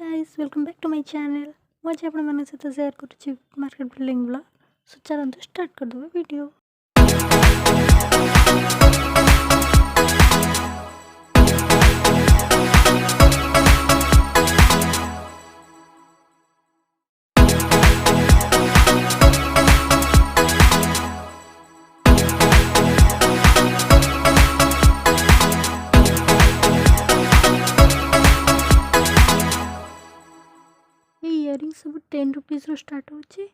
guys, welcome back to my channel. ମୁଁ ଆଜି ଆପଣମାନଙ୍କ ସହିତ ସେୟାର କରୁଛି ମାର୍କେଟ ବିଲ୍ଡିଂ ବ୍ଲଗ। ସୋ ଚାଲନ୍ତୁ ଷ୍ଟାର୍ଟ କରିଦେବା ଭିଡ଼ିଓ। इयरिंग सब 10 रुपीज रो स्टार्ट होची।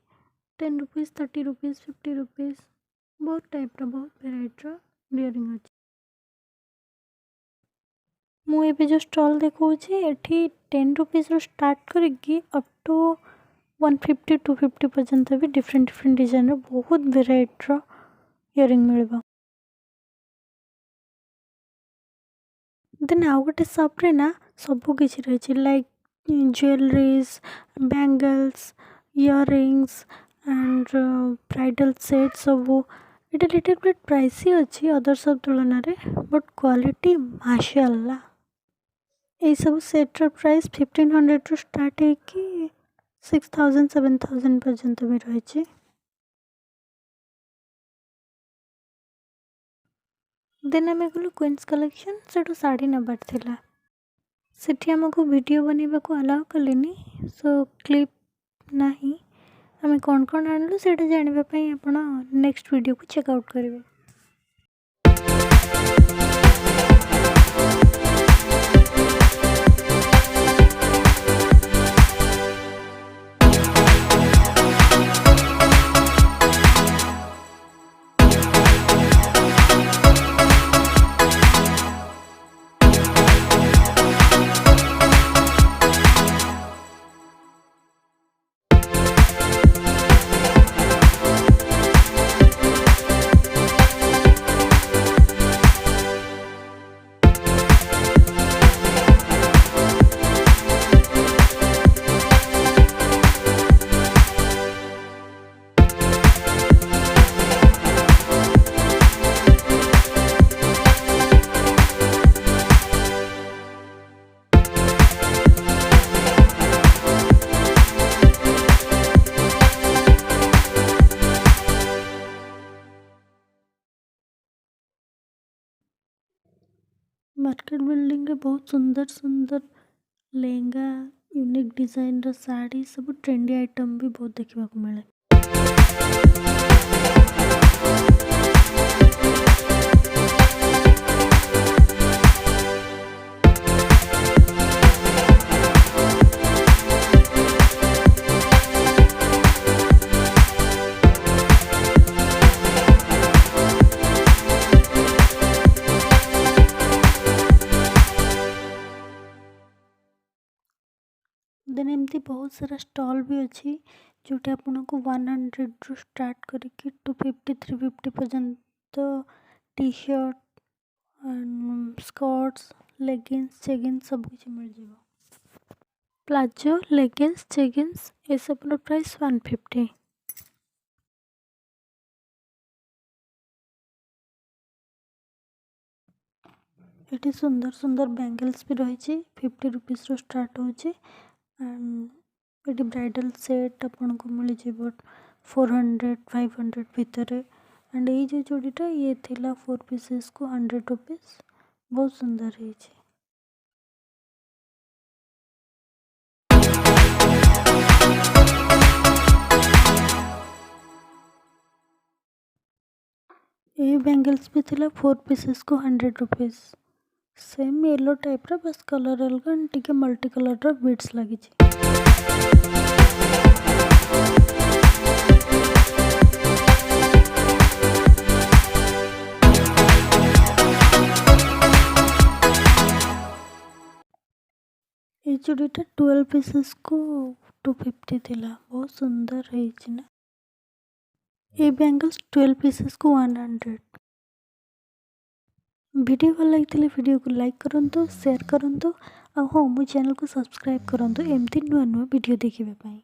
10 रुपीज 30 रुपीज 50 रुपीज बहुत टाइप रो बहुत वेराइटी रो इयरिंग अछि। मु एबे जो स्टॉल देखौची एठी 10 रुपीज रो स्टार्ट करके अप टू 150 250 पर्यंत भी डिफरेंट डिजाइन रो बहुत वेराइटी रो इयरिंग मिलबा। देन आउ गोटे शॉप रे ना सब किछि रहै छै like jewelleries, bangles, earrings and bridal set सब। इटा लिटिल बिट प्राइसी अच्छी अदर सब तुलन रे बट क्वालिटी माशाल्लाह। ये सब सेट रो प्राइस 1500 टू स्टार्ट है कि 6000 7000 पर्यंत भी रही छै। देन आम गलु क्वींस कलेक्शन से साड़ी नबार थिला। सेठी हमको वीडियो बनेबा को अलाउ कलेनी सो क्लिप नाही। आम कौन कौन आणलु सेटा जानिबा पई आपण नेक्स्ट वीडियो को चेकआउट करिवे। मार्केट बिल्डिंग रे बहुत सुंदर सुंदर लहंगा यूनिक डिजाइन रो साड़ी सब ट्रेंडी आइटम भी बहुत देखा मिले। देन एमती बहुत सारा स्टॉल भी अच्छी जोटे आपन को 100 रू स्टार्ट करके 250 350 पर्यंत T shirt skirts leggings jeggings सब कुछ मिल जाएगा। प्लाजो लेगिंग्स जेगिंस ये सब रो प्राइस 150। ये सुंदर सुंदर बैंगल्स भी रही 50 रुपीज रो स्टार्ट होची। एंड ये ब्राइडल सेट आपन को मिल जाए 400 500 भीतर। एंड ये जो जोड़ीटा ये थिला 4 पीसेस को 100 रुपीज बहुत सुंदर है। ये बैंगल्स भी थिला 4 पीसेस को 100 रुपीज। सेम येलो टाइप रा बस कलर अलग टिके मल्टी कलर रा बीड्स लगी छी। ये चूड़ीटा 12 पीसेस को 250 थिला बहुत सुंदर है ना। ये बैंगल्स 12 पीसेस को 100। वीडियो भल लगी वीडियो को लाइक करंतु शेयर करंतु आ हाँ मो चैनल को सब्सक्राइब करंतु एमती नुआ नुआ वीडियो देखिबा पई।